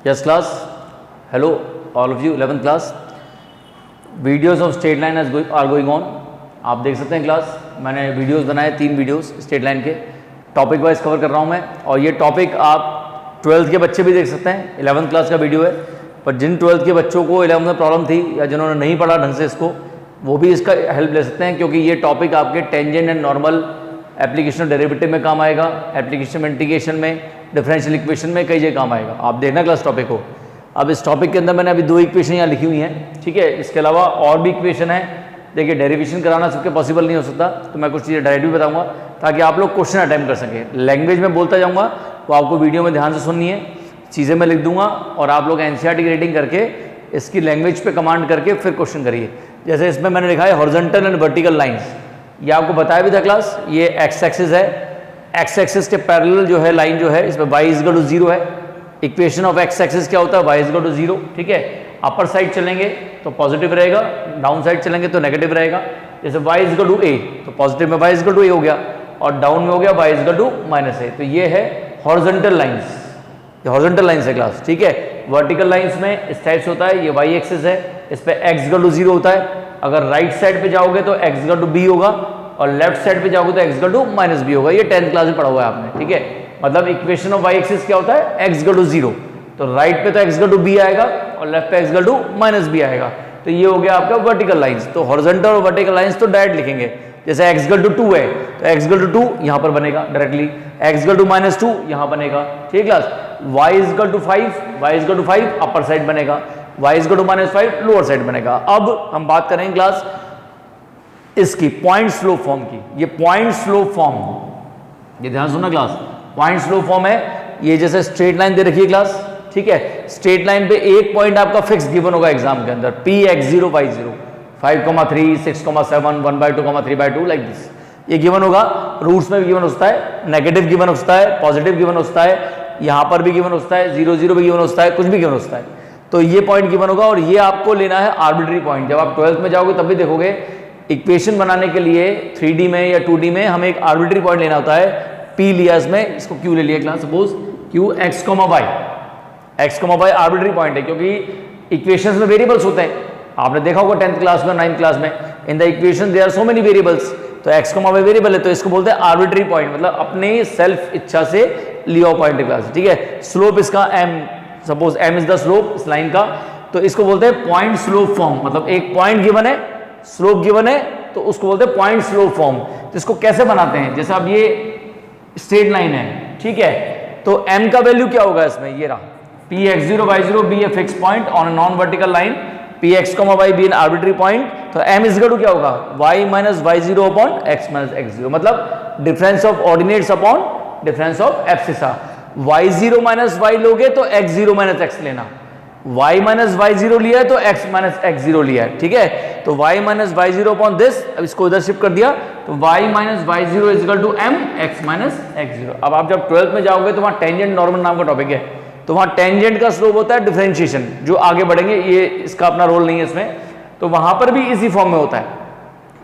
Yes class, hello all of you 11th class. Videos of straight line are going on. आप देख सकते हैं class, मैंने videos बनाए 3 वीडियोस स्ट्रेट लाइन के, टॉपिक वाइज कवर कर रहा हूँ मैं। और ये टॉपिक आप 12th के बच्चे भी देख सकते हैं, 11th क्लास का वीडियो है। पर जिन 12th के बच्चों को 11th में प्रॉब्लम थी या जिन्होंने नहीं पढ़ा ढंग से इसको, वो भी इसका हेल्प ले सकते हैं, क्योंकि ये टॉपिक आपके tangent and normal application derivative में काम आएगा, एप्लीकेशन इंटीग्रेशन में, डिफरेंशियल इक्वेशन में कई जगह काम आएगा। आप देखना क्लास टॉपिक को। अब इस टॉपिक के अंदर मैंने अभी 2 इक्वेशन यहाँ लिखी हुई हैं, ठीक है। इसके अलावा और भी इक्वेशन है। देखिए डेरिवेशन कराना सबके पॉसिबल नहीं हो सकता, तो मैं कुछ चीज़ें डायरेक्ट भी बताऊंगा ताकि आप लोग क्वेश्चन अटेम्प्ट कर सकें। लैंग्वेज में बोलता जाऊँगा, तो आपको वीडियो में ध्यान से सुननी है, चीज़ें मैं लिख दूंगा और आप लोग एनसीईआरटी की रेटिंग करके इसकी लैंग्वेज पे कमांड करके फिर क्वेश्चन करिए। जैसे इसमें मैंने लिखा है हॉरिजॉन्टल एंड वर्टिकल लाइंस, ये आपको बताया भी था क्लास। ये एक्स एक्सिस है, एक्स एक्सिस के पैरेलल जो है लाइन जो है, इसमें y = 0 है। इक्वेशन ऑफ एक्स एक्सिस क्या होता है? y = 0, ठीक है। अपर साइड चलेंगे तो पॉजिटिव रहेगा, डाउन साइड चलेंगे तो नेगेटिव रहेगा। जैसे y = a, तो पॉजिटिव में y = a हो गया और डाउन में हो गया y = -a। तो ये है हॉरिजॉन्टल लाइंस, ये हॉरिजॉन्टल लाइंस है क्लास, ठीक है। वर्टिकल लाइंस में इस टाइप से होता है, ये y एक्सिस है, इस पे x = 0 होता है। अगर राइट साइड पे जाओगे तो x = b होगा और लेफ्ट साइड पे जाओगे तो x = -b होगा। ये 10th क्लास में पढ़ा हुआ है आपने, ठीक है। मतलब इक्वेशन ऑफ y एक्सिस क्या होता है? x = 0, तो राइट पे तो x = b आएगा और लेफ्ट पे x = -b आएगा। तो ये हो गया आपका वर्टिकल लाइंस। तो हॉरिजॉन्टल और वर्टिकल लाइंस तो डायरेक्ट लिखेंगे। जैसे x = 2 है तो x = 2 यहाँ पर बनेगा डायरेक्टली, x = -2 यहाँ बनेगा, ठीक है क्लास। y = 5 अपर साइड बनेगा, y = -5 लोअर साइड बनेगा। अब हम बात करेंगे क्लास इसकी पॉइंट स्लोप फॉर्म की। ये पॉइंट स्लोप फॉर्म, ये ध्यान सुनना क्लास, पॉइंट स्लोप फॉर्म है। ये जैसे स्ट्रेट लाइन दे रखी है क्लास, ठीक है। स्ट्रेट लाइन पे एक पॉइंट आपका फिक्स गिवन होगा एग्जाम के अंदर, p x0 y0, 5,3, 6,7, 1/2, 3/2 like this. ये गिवन होगा, रूट्स में भी गिवन होता है, नेगेटिव गिवन होता है, पॉजिटिव गिवन होता है, यहाँ पर भी गिवन होता है, 0 0 भी गिवन होता है, कुछ भी गिवन होता है। तो ये पॉइंट गिवन होगा और ये आपको लेना है आर्बिट्री पॉइंट। जब आप 12th में जाओगे तब भी देखोगे इक्वेशन बनाने के लिए 3D में या 2D में हमें एक आर्बिट्री पॉइंट लेना होता है। P लिया इसमें, इसको Q ले लिया class, suppose Q x, y arbitrary point है, क्योंकि इक्वेशंस में वेरिएबल्स होते हैं। आपने देखा होगा 10th क्लास में, 9th क्लास में, in the equation there are so many variables. तो x, y वेरिएबल है, तो इसको बोलते हैं आर्बिट्री पॉइंट, मतलब अपने सेल्फ इच्छा से लिया हुआ पॉइंट है क्लास, ठीक है। स्लोप इसका m, suppose m is the slope इस लाइन का, तो इसको बोलते हैं पॉइंट स्लोप फॉर्म। मतलब एक पॉइंट गिवन है, स्लोप गिवन है, तो उसको बोलते हैं पॉइंट स्लोप फॉर्म। तो इसको कैसे बनाते हैं? जैसे अब ये स्ट्रेट लाइन है, ठीक है, तो m का वैल्यू क्या होगा इसमें? ये रहा, p x0 y0 be a fixed point on a non vertical line, p x, y be an arbitrary point। तो m इज इक्वल टू क्या होगा? y - y0 upon x - x0, मतलब difference of ordinates upon difference of abscissa. y0 - y लोगे तो x0 - x लेना, y - y0 लिया है तो x - x0 लिया है, ठीक है। तो y - y0 अपॉन दिस, अब इसको इधर शिफ्ट कर दिया, तो y - y0 is equal to m x - x0। अब आप जब 12th में जाओगे तो वहाँ टेंजेंट नॉर्मल नाम का टॉपिक है, तो वहाँ टेंजेंट का स्लोप होता है डिफरेंशिएशन। जो आगे बढ़ेंगे, ये इसका अपना रोल नहीं है इसमें, तो वहाँ पर भी इसी फॉर्म में होता है।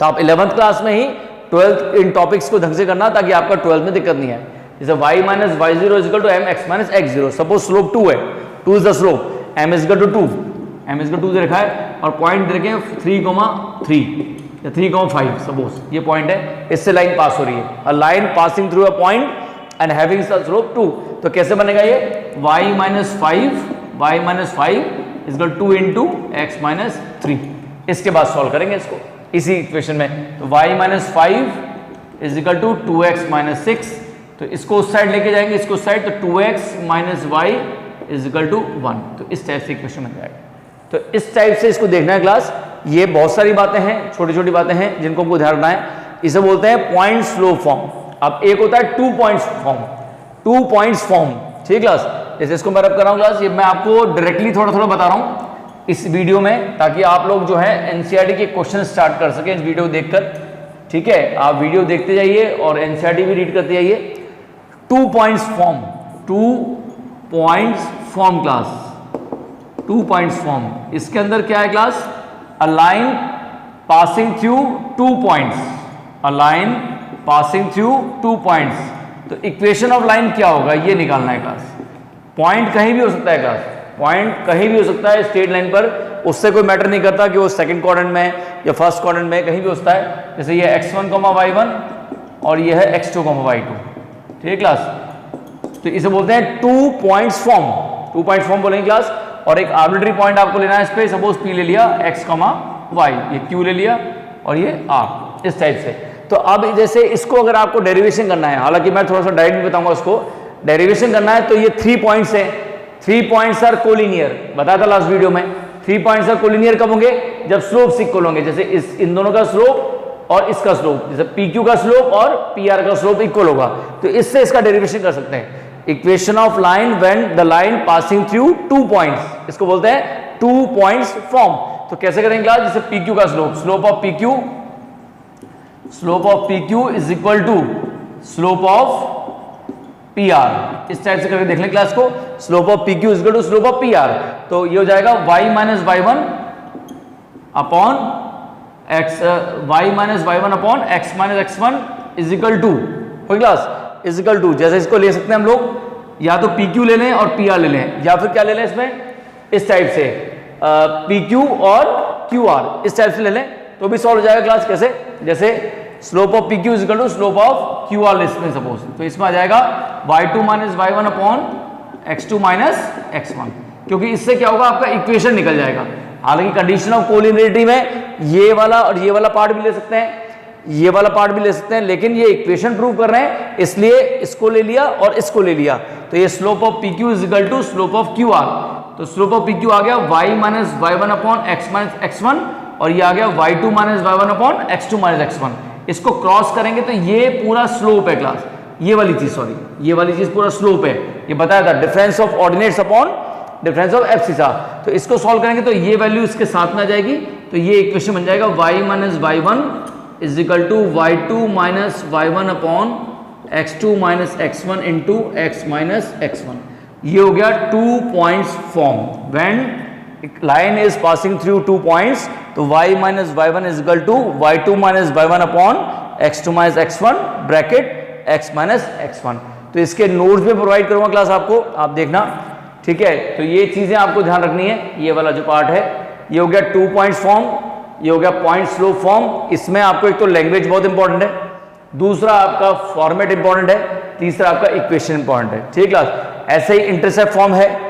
तो आप 11th क्लास में ही 12th इन टॉपिक्स को ढंग से करना, ताकि आपका 12th में दिक्कत नहीं है। जैसे y - y0 is equal to m x - x0, suppose slope 2 है, 2 is the slope, m is equal to 2, m is equal to 2 दे रखा है और पॉइंट दे रखे हैं 3,3 या 3,5, सपोज ये पॉइंट है, इससे लाइन पास हो रही है। A line passing through a point and having slope 2, तो कैसे बनेगा ये? y - 5 is equal 2 into x - 3। इसके बाद सॉल्व करेंगे इसको इसी इक्वेशन में। तो y - 5 is equal to 2x - 6, तो इसको उस साइड लेके जाएंगे, इसको उस साइड, तो 2x - y is equal to 1। तो इस टाइप से इक्वेशन बन जाएगा। तो इस टाइप से इसको देखना है क्लास। ये बहुत सारी बातें हैं, छोटी छोटी बातें हैं जिनको हमको ध्यान रखना है। इसे बोलते हैं पॉइंट स्लोप फॉर्म। अब एक होता है 2 पॉइंट्स फॉर्म, 2 पॉइंट्स फॉर्म, ठीक है क्लास। जैसे इसको मैं रब कर रहा हूँ क्लास, ये मैं आपको डायरेक्टली थोड़ा थोड़ा बता रहा हूँ इस वीडियो में, ताकि आप लोग जो है एनसीईआरटी के क्वेश्चन स्टार्ट कर सकें इस वीडियो को देखकर, ठीक है। आप वीडियो देखते जाइए और एनसीईआरटी भी रीड करते जाइए। 2 points form, 2 points form class, 2 points form. इसके अंदर क्या है class? A line passing through 2 points, a line passing through 2 points. तो इक्वेशन ऑफ लाइन क्या होगा ये निकालना है क्लास। पॉइंट कहीं भी हो सकता है क्लास, पॉइंट कहीं भी हो सकता है स्ट्रेट लाइन पर, उससे कोई मैटर नहीं करता कि वो सेकंड क्वाड्रेंट में या फर्स्ट क्वाड्रेंट में, कहीं भी हो सकता है। जैसे ये x1, y1 और ये है x2, y2। ठीक है क्लास, तो इसे बोलते हैं 2 पॉइंट्स फॉर्म। 2 पॉइंट्स फॉर्म बोलेंगे क्लास। और एक आर्बिट्री पॉइंट आपको लेना है इस पे, सपोज P ले लिया, x, y, ये Q ले लिया और ये R, इस टाइप से। तो अब जैसे इसको अगर आपको डेरिवेशन करना है, हालांकि मैं थोड़ा सा डायरेक्ट भी बताऊंगा उसको, डेरिवेशन करना है तो ये 3 पॉइंट्स हैं। 3 पॉइंट्स आर कोलिनियर, बताया था लास्ट वीडियो में। 3 पॉइंट्स आर कोलिनियर कब होंगे? जब स्लोप इक्वल होंगे। जैसे इन दोनों का स्लोप और इसका स्लोप, जैसे PQ का स्लोप और PR का स्लोप इक्वल होगा, तो इससे इसका डेरिवेशन कर सकते हैं। Equation of line when the line passing through 2 points, इसको बोलते हैं 2 पॉइंट्स फॉर्म। तो कैसे करेंगे क्लास? जैसे PQ का slope, slope of PQ is equal to slope of PR, इस टाइप से करके देख लें क्लास को। Slope of PQ is equal to slope of PR, तो ये हो जाएगा y minus y1 upon x, y minus y1 upon x minus x1 is equal to, हो क्लास, इज इक्वल टू, जैसे इसको ले सकते हैं हम लोग, या तो PQ ले लें और PR ले लें, या फिर क्या ले लें इसमें, इस टाइप से PQ और QR, इस टाइप से ले लें तो भी सॉल्व हो जाएगा क्लास। कैसे? जैसे slope of PQ is equal to slope of QR इसमें सपोज, तो इसमें आ जाएगा y2 minus y1 upon x2 minus x1, क्योंकि इससे क्या होगा, आपका इक्वेशन निकल जाएगा। हालांकि कंडीशन ऑफ कोलिनियरिटी में ये वाला और ये वाला पार्ट भी ले सकते हैं, ये वाला पार्ट भी ले सकते हैं, लेकिन ये इक्वेशन प्रूव कर रहे हैं इसलिए इसको ले लिया और इसको ले लिया। तो ये slope of PQ is equal to slope of QR, तो स्लोप ऑफ PQ आ गया y minus y1 upon x minus x1, और ये आ गया y2 minus y1 upon x2 minus x1। इसको क्रॉस करेंगे तो ये पूरा स्लोप है क्लास, ये वाली चीज, सॉरी, ये वाली चीज पूरा स्लोप है। ये बताया था difference of ordinates upon difference of abscissa. तो इसको सॉल्व करेंगे तो ये वैल्यू इसके साथ में आ जाएगी, तो ये इक्वेशन बन जाएगा y minus y1 is equal to y2 minus y1 upon x2 minus x1 into x minus x1। ये हो गया 2 points form. When line is passing through 2 points, तो y minus y1 is equal to y2 minus y1 upon x2 minus x1 bracket x minus x1। तो इसके notes में provide करूंगा class आपको, आप देखना, ठीक है। तो ये चीजें आपको ध्यान रखनी है। ये वाला जो पार्ट है ये हो गया 2 पॉइंट्स फॉर्म, ये हो गया पॉइंट स्लोप फॉर्म। इसमें आपको एक तो लैंग्वेज बहुत इंपॉर्टेंट है, दूसरा आपका फॉर्मेट इंपॉर्टेंट है, तीसरा आपका इक्वेशन इंपॉर्टेंट है, ठीक क्लास। ऐसे ही इंटरसेप्ट फॉर्म है,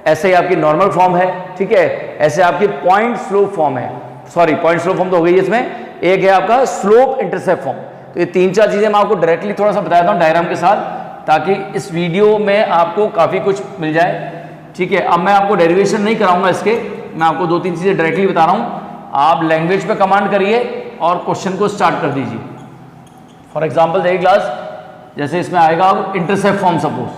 ऐसे ही आपकी नॉर्मल फॉर्म है, ठीक है, ऐसे आपकी पॉइंट स्लोप फॉर्म है, सॉरी पॉइंट स्लोप फॉर्म तो हो गई इसमें, एक है आपका स्लोप इंटरसेप्ट फॉर्म। तो ये 3-4 चीजें मैं आपको डायरेक्टली थोड़ा सा बताया था डायग्राम के साथ, ताकि इस वीडियो में आपको काफी कुछ मिल जाए, ठीक है। अब मैं आपको डेरिवेशन नहीं कराऊंगा इसके, मैं आपको 2-3 चीजें डायरेक्टली बता रहा हूं। आप लैंग्वेज पे कमांड करिए और क्वेश्चन को स्टार्ट कर दीजिए। फॉर एग्जांपल देखिए क्लास, जैसे इसमें आएगा इंटरसेप्ट फॉर्म सपोज,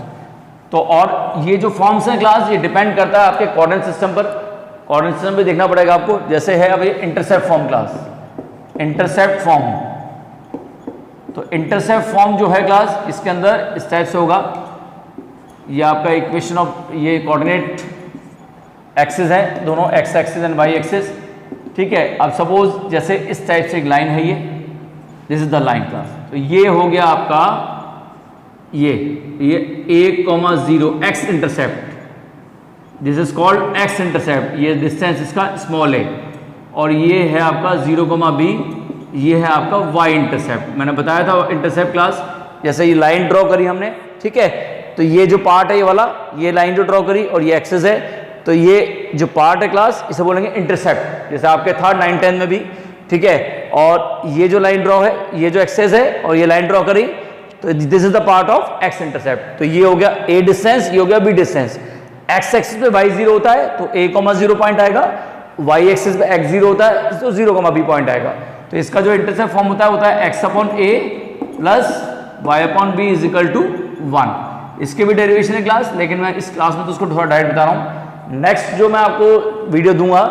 तो और ये जो फॉर्म्स हैं क्लास, ये डिपेंड करता है आपके कोऑर्डिनेट सिस्टम पर। कोऑर्डिनेट सिस्टम पे देखना पड़ेगा आपको। जैसे है अब ये intercept form class, intercept form, तो इंटरसेप्ट फॉर्म जो है क्लास, इसके अंदर इस टाइप से होगा। ये आपका इक्वेशन ऑफ, ये कोऑर्डिनेट एक्सिस है दोनों, x axis and y axis, ठीक है। अब सपोज जैसे इस टाइप से एक लाइन है, ये this is the line class, तो ये हो गया आपका ये 1,0 x intercept, this is called x intercept. ये डिस्टेंस इसका स्मॉल है, और ये है आपका 0,b, ये है आपका वाई इंटरसेप्ट। मैंने बताया था इंटरसेप्ट क्लास, जैसे ये लाइन ड्रॉ करी हमने, ठीक है। तो ये जो पार्ट है ये वाला, ये लाइन जो ड्रॉ करी और ये एक्सिस है, तो ये जो पार्ट है क्लास, इसे बोलेंगे इंटरसेप्ट, जैसे आपके था 9-10 में भी, ठीक है। और ये जो लाइन ड्रॉ है, ये जो एक्सिस है और ये लाइन ड्रॉ करी, तो this is the part of x intercept. तो ये हो गया a डिस्टेंस, ये हो गया b डिस्टेंस। एक्स एक्सिस पे y0 होता है तो a,0 पॉइंट आएगा, y एक्सिस पे x0 होता है तो 0,b पॉइंट आएगा। तो इसका जो इंटरसेप्ट फॉर्म होता है x upon a plus y upon b is equal to 1। इसके भी डेरिवेशन है क्लास, लेकिन मैं इस क्लास में तो उसको थोड़ा डायरेक्ट बता रहा हूँ। नेक्स्ट जो मैं आपको वीडियो दूंगा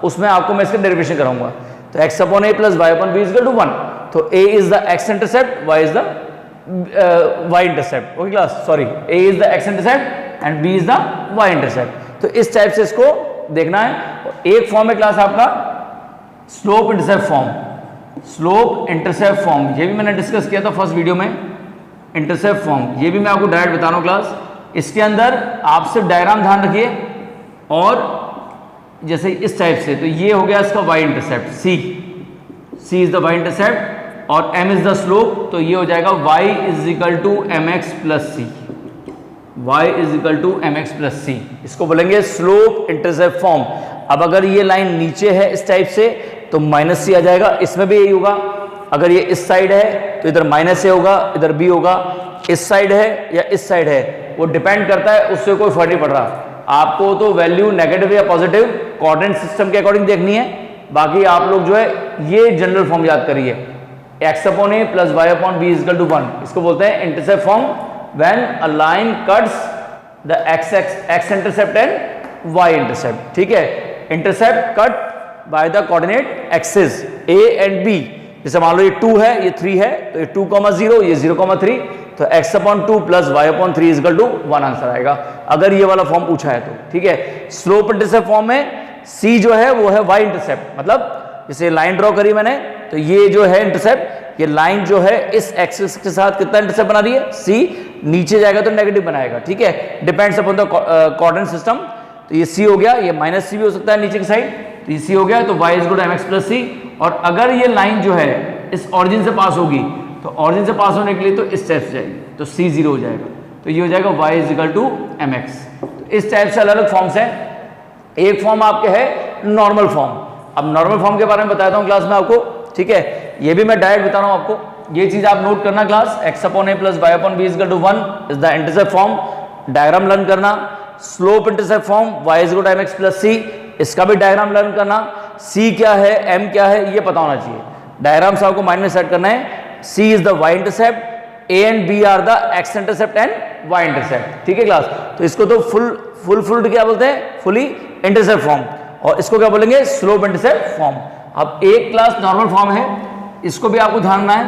उसमें आपको मैं इसका डेरिवेशन कराऊंगा। तो x upon a plus y upon b is equal to 1। तो a is the x intercept, y is the y intercept, okay class, sorry, a is the x intercept and b is the y intercept. तो इस type से इसको देखना है। एक form है class आपका slope intercept form, slope intercept form, ये भी मैंने डिस्कस किया था फर्स्ट वीडियो में। इंटरसेप्ट फॉर्म ये भी मैं आपको डायरेक्ट बता रहा हूँ क्लास। इसके अंदर आप सिर्फ डायग्राम ध्यान रखिए और जैसे इस टाइप से, तो ये हो गया इसका y intercept, c is the y intercept और m इज द स्लोप, तो ये हो जाएगा y is equal to m x plus c, y is equal to m x plus c, इसको बोलेंगे स्लोप इंटरसेप्ट फॉर्म। अब अगर ये लाइन नीचे है इस टाइप से तो माइनस सी आ जाएगा, इसमें भी यही होगा। अगर ये इस साइड है तो इधर माइनस ए होगा, इधर बी होगा। इस साइड है या इस साइड है वो डिपेंड करता है, उससे कोई फर्क नहीं पड़ रहा। आपको तो वैल्यू नेगेटिव या पॉजिटिव कोऑर्डिनेट सिस्टम के अकॉर्डिंग देखनी है। बाकी आप लोग जो है ये जनरल फॉर्म याद करिए, x upon a plus y upon b equal to 1, इसको बोलते हैं intercept form when a line cuts the x intercept and y intercept. ठीक है, intercept cut by the coordinate axis a and b। जैसे मान लो ये 2 है, ये 3 है, तो ये 2,0, ये 0,3, तो x upon 2 plus y upon 3 equal to 1 answer आएगा, अगर ये वाला फॉर्म पूछा है तो। ठीक है, स्लोप इंटरसेप्ट फॉर्म में c जो है वो है y इंटरसेप्ट, मतलब जैसे लाइन ड्रॉ करी मैंने, तो ये जो है इंटरसेप्ट, ये लाइन जो है इस एक्सिस के साथ कितना इंटरसेप्ट बना रही है, c, नीचे जाएगा तो नेगेटिव बनाएगा। ठीक है, depends upon the coordinate system. तो ये c हो गया, ये माइनस सी भी हो सकता है नीचे की साइड, तो ये c हो गया, तो y is equal to m x plus c. और अगर ये लाइन जो है इस ऑरिजिन से पास होगी तो ऑरिजिन से पास होने के लिए तो इस टाइप से जाएगी, तो c 0 हो जाएगा, तो ये हो जाएगा y is equal to m x. तो इस टाइप से अलग अलग फॉर्म्स हैं। एक फॉर्म आपके है नॉर्मल फॉर्म। अब नॉर्मल फॉर्म के बारे में बताता हूँ क्लास में आपको। ठीक है, ये भी मैं डायरेक्ट बता रहा हूँ आपको, ये चीज आप नोट करना class, x upon a plus y upon b is equal to 1 is the intercept form. Diagram learn करना, slope intercept form y is equal to m x plus c, इसका भी डायग्राम लर्न करना। c क्या है, m क्या है, ये पता होना चाहिए। डायग्राम से आपको माइंड में सेट करना है। c is the y intercept, a and b are the x intercept and y intercept. ठीक है क्लास, तो इसको तो फुल क्या बोलते हैं, फुली इंटरसेप्ट फॉर्म, और इसको क्या बोलेंगे, स्लोप इंटरसेप्ट फॉर्म। अब एक क्लास नॉर्मल फॉर्म है, इसको भी आपको ध्यान रखना है,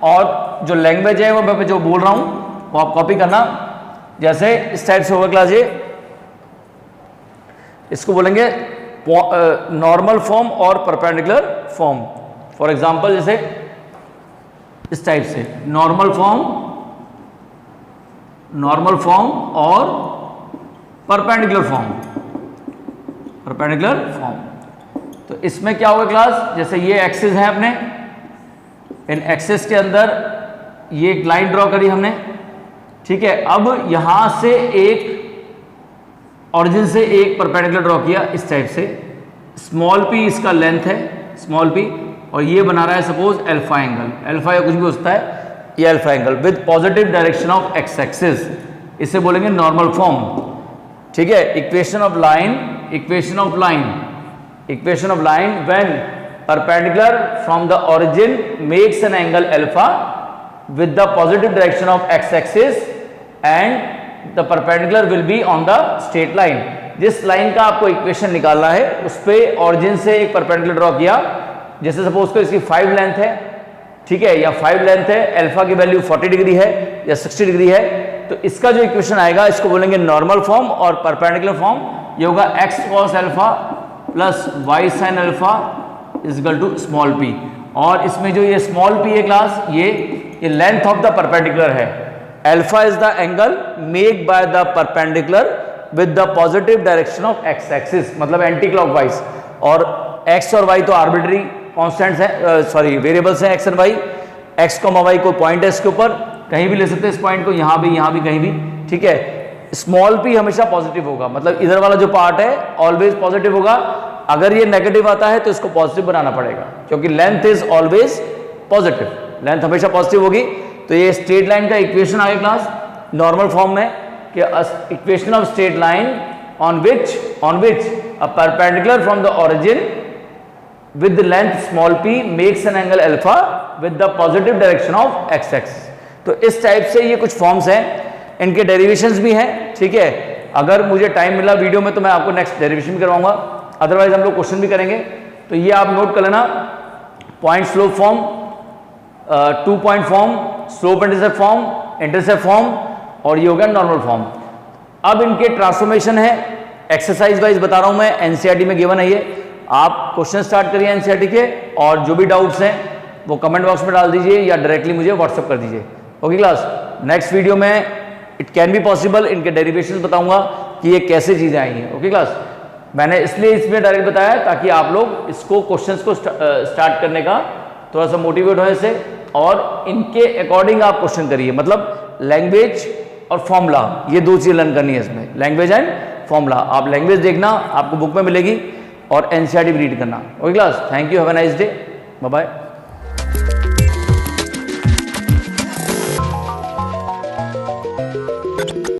और जो लैंग्वेज है वो मैं जो बोल रहा हूं वो आप कॉपी करना। जैसे इस टाइप से होगा क्लास, ये इसको बोलेंगे नॉर्मल फॉर्म और परपेंडिकुलर फॉर्म। फॉर एग्जांपल जैसे इस टाइप से नॉर्मल फॉर्म और परपेंडिकुलर फॉर्म। तो इसमें क्या होगा क्लास, जैसे ये एक्सिस है अपने, इन एक्सिस के अंदर ये एक लाइन ड्रॉ करी हमने। ठीक है, अब यहां से एक ऑरिजिन से एक परपेंडिकुलर ड्रॉ किया इस टाइप से, स्मॉल p इसका लेंथ है, स्मॉल p, और ये बना रहा है सपोज अल्फा एंगल, अल्फा या कुछ भी हो सकता है, ये alpha angle with positive direction of x axis, इसे बोलेंगे नॉर्मल फॉर्म। ठीक है, equation of line when perpendicular from the origin makes an angle alpha with the positive direction of x axis and the perpendicular will be on the straight line. जिस line का आपको equation निकालना है उस पे origin से एक perpendicular draw किया, जैसे सपोज को इसकी 5 लेंथ है, ठीक है, या 5 लेंथ है, अल्फा की वैल्यू 40 डिग्री है या 60 डिग्री है, तो इसका जो इक्वेशन आएगा इसको बोलेंगे नॉर्मल फॉर्म और परपेंडिकुलर फॉर्म। ये होगा x cos alpha plus y sin alpha is equal to small p, और इसमें जो ये स्मॉल p है क्लास, ये लेंथ ऑफ द परपेंडिकुलर है। Alpha is the angle make by the perpendicular with the positive direction of x axis, मतलब anti clockwise, और x और y तो आर्बिट्री कॉन्स्टेंट्स हैं, सॉरी वेरिएबल्स हैं, x and y। x, y को point है इसके ऊपर, कहीं भी ले सकते हैं इस पॉइंट को, यहाँ भी कहीं भी। ठीक है, स्मॉल p हमेशा पॉजिटिव होगा, मतलब इधर वाला जो पार्ट है ऑलवेज पॉजिटिव होगा। अगर ये नेगेटिव आता है तो इसको पॉजिटिव बनाना पड़ेगा, क्योंकि length is always positive, length हमेशा पॉजिटिव होगी। तो ये स्ट्रेट लाइन का इक्वेशन आगे क्लास नॉर्मल फॉर्म में, कि equation of straight line on which a perpendicular from the origin with the length small p makes an angle alpha with the positive direction of x axis। तो इस type से ये कुछ forms हैं, इनके derivations भी हैं। ठीक है, अगर मुझे टाइम मिला वीडियो में तो मैं आपको नेक्स्ट डेरिवेशन भी करवाऊंगा, अदरवाइज हम लोग क्वेश्चन भी करेंगे। तो ये आप नोट कर लेना, point slope form, 2 point form, slope intercept form, और ये हो गया नॉर्मल फॉर्म। अब इनके ट्रांसफॉर्मेशन है, एक्सरसाइज वाइज बता रहा हूं मैं, एनसीईआरटी में गिवन है ये। आप क्वेश्चन स्टार्ट करिए एनसीईआरटी के, और जो भी डाउट्स हैं वो कमेंट बॉक्स में डाल दीजिए या डायरेक्टली मुझे व्हाट्सअप कर दीजिए। ओके क्लास, नेक्स्ट वीडियो में इट कैन बी पॉसिबल इनके डेरिवेशंस बताऊंगा कि ये कैसे चीजें आई हैं। ओके क्लास, मैंने इसलिए इसमें डायरेक्ट बताया ताकि आप लोग इसको क्वेश्चंस को स्टार्ट करने का थोड़ा सा मोटिवेट हो इससे, और इनके अकॉर्डिंग आप क्वेश्चन करिए। मतलब लैंग्वेज और फॉर्मूला, ये दो चीज़ लर्न करनी है इसमें, लैंग्वेज एंड फॉर्मूला। आप लैंग्वेज देखना, आपको बुक में मिलेगी, और एनसीईआरटी भी रीड करना। Okay class, thank you, have a nice day, bye bye.